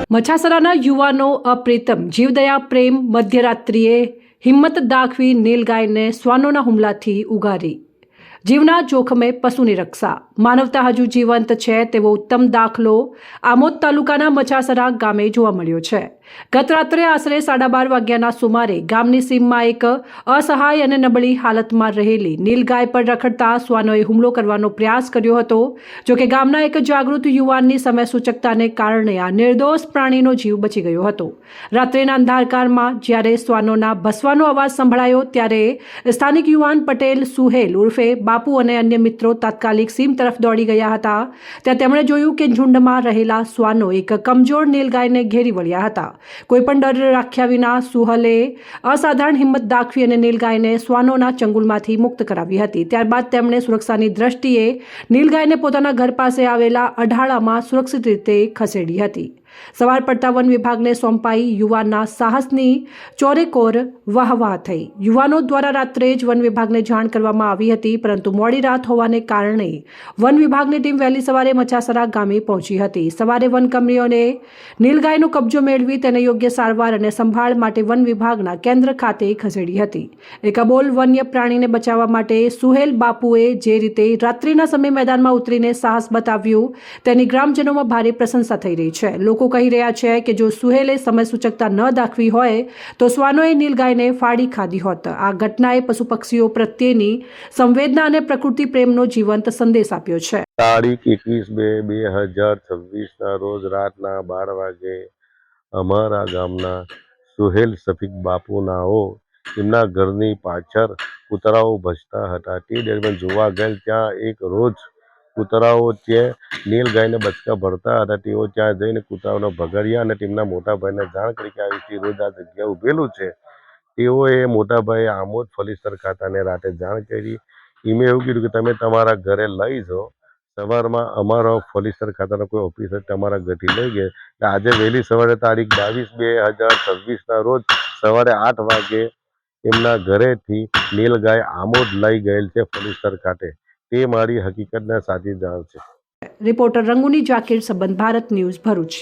મછાસરાના યુવાનો અપ્રિતમ જીવદયા પ્રેમ મધ્યરાત્રિએ હિંમત દાખવી નીલગાયને શ્વાનોના હુમલાથી ઉગારી. જીવના જોખમે પશુની રક્ષા, માનવતા હજુ જીવંત છે તેવો ઉત્તમ દાખલો આમોદ તાલુકાના મછાસરા ગામે જોવા મળ્યો છે. ગત રાત્રે આશરે 12:30 વાગ્યાના સુમારે ગામની સીમમાં એક અસહાય અને નબળી હાલતમાં રહેલી નીલગાય પર રખડતા શ્વાનોએ હુમલો કરવાનો પ્રયાસ કર્યો હતો. જોકે ગામના એક જાગૃત યુવાનની સમયસૂચકતાને કારણે આ નિર્દોષ પ્રાણીનો જીવ બચી ગયો હતો. રાત્રિના અંધારકારમાં જ્યારે શ્વાનોના ભસવાનો અવાજ સંભળાયો ત્યારે સ્થાનિક યુવાન પટેલ સુહેલ ઉર્ફે બાપુ અને અન્ય મિત્રો તાત્કાલિક સીમ તરફ દોડી ગયા હતા. ત્યાં તેમણે જોયું કે ઝુંડમાં રહેલા શ્વાનો એક કમજોર નીલગાયને ઘેરી વળ્યા હતા. કોઈપણ ડર રાખ્યા વિના સુહેલે અસાધારણ હિંમત દાખવી અને નીલગાયને શ્વાનોના ચંગુલમાંથી મુક્ત કરાવી હતી. ત્યારબાદ તેમણે સુરક્ષાની દ્રષ્ટિએ નીલગાયને પોતાના ઘર પાસે આવેલા અઢાળામાં સુરક્ષિત રીતે ખસેડી હતી. સવાર પડતા વન વિભાગને સોંપાઈ યુવાનના સાહસની ચોરેકોર વાહવાહ થઈ. યુવાનો દ્વારા રાત્રે જ વન વિભાગને જાણ કરવામાં આવી હતી, પરંતુ મોડી રાત હોવાને કારણે વન વિભાગની ટીમ વહેલી સવારે મછાસરા ગામે પહોંચી હતી. સવારે વનકર્મીઓને નીલગાયનો કબજો મેળવી તેને યોગ્ય સારવાર અને સંભાળ માટે વન વિભાગના કેન્દ્ર ખાતે ખસેડી હતી. એક અબોલ વન્ય પ્રાણીને બચાવવા માટે સુહેલ બાપુએ જે રીતે રાત્રિના સમયે મેદાનમાં ઉતરીને સાહસ બતાવ્યું તેની ગ્રામજનોમાં ભારે પ્રશંસા થઈ રહી છે. લોકો કહી રહ્યા છે કે જો સુહેલે સમયસૂચકતા ન દાખવી હોય તો શ્વાનોએ નીલગાયને ફાડી ખાધી હોત. આ ઘટનાએ પશુ પક્ષીઓ પ્રત્યેની સંવેદના અને પ્રકૃતિ પ્રેમનો જીવંત સંદેશ આપ્યો છે. તારીખ 21/2/2026 રોજ રાતના 12 વાગે અમારા ગામના સુહેલ સફીક બાપુનાઓ એમના ઘરની પાછળ કૂતરાઓ ભસતા હતા. તે દરમિયાન જોવા ગયેલ ત્યાં એક રોજ કૂતરાઓ ત્યાં નીલગાયને બચકા ભરતા હતા. તેઓ ત્યાં જઈને કૂતરાઓને ભગાડ્યા અને તેમના મોટા ભાઈને જાણ કરી કે આવી રીતે રોજ આ જગ્યા ઉભેલું છે. તેઓએ મોટા ભાઈએ આમોદ ફલીસર ખાતાને રાતે જાણ કરી. એમે એવું કીધું કે તમે તમારા ઘરે લઈ જાઓ. સવારમાં અમારો ફલીસર ખાતાનો કોઈ ઓફિસર તમારા ઘરથી લઈ ગયા. આજે વહેલી સવારે તારીખ 22/2/2026 રોજ સવારે 8 વાગે એમના ઘરેથી નીલગાય આમોદ લઈ ગયેલ છે ફલીસર ખાતે. તે મારી હકીકતના સાચી જાણ છે. રિપોર્ટર રંગુની જાકીર, સંબંધ ભારત ન્યૂઝ, ભરૂચ.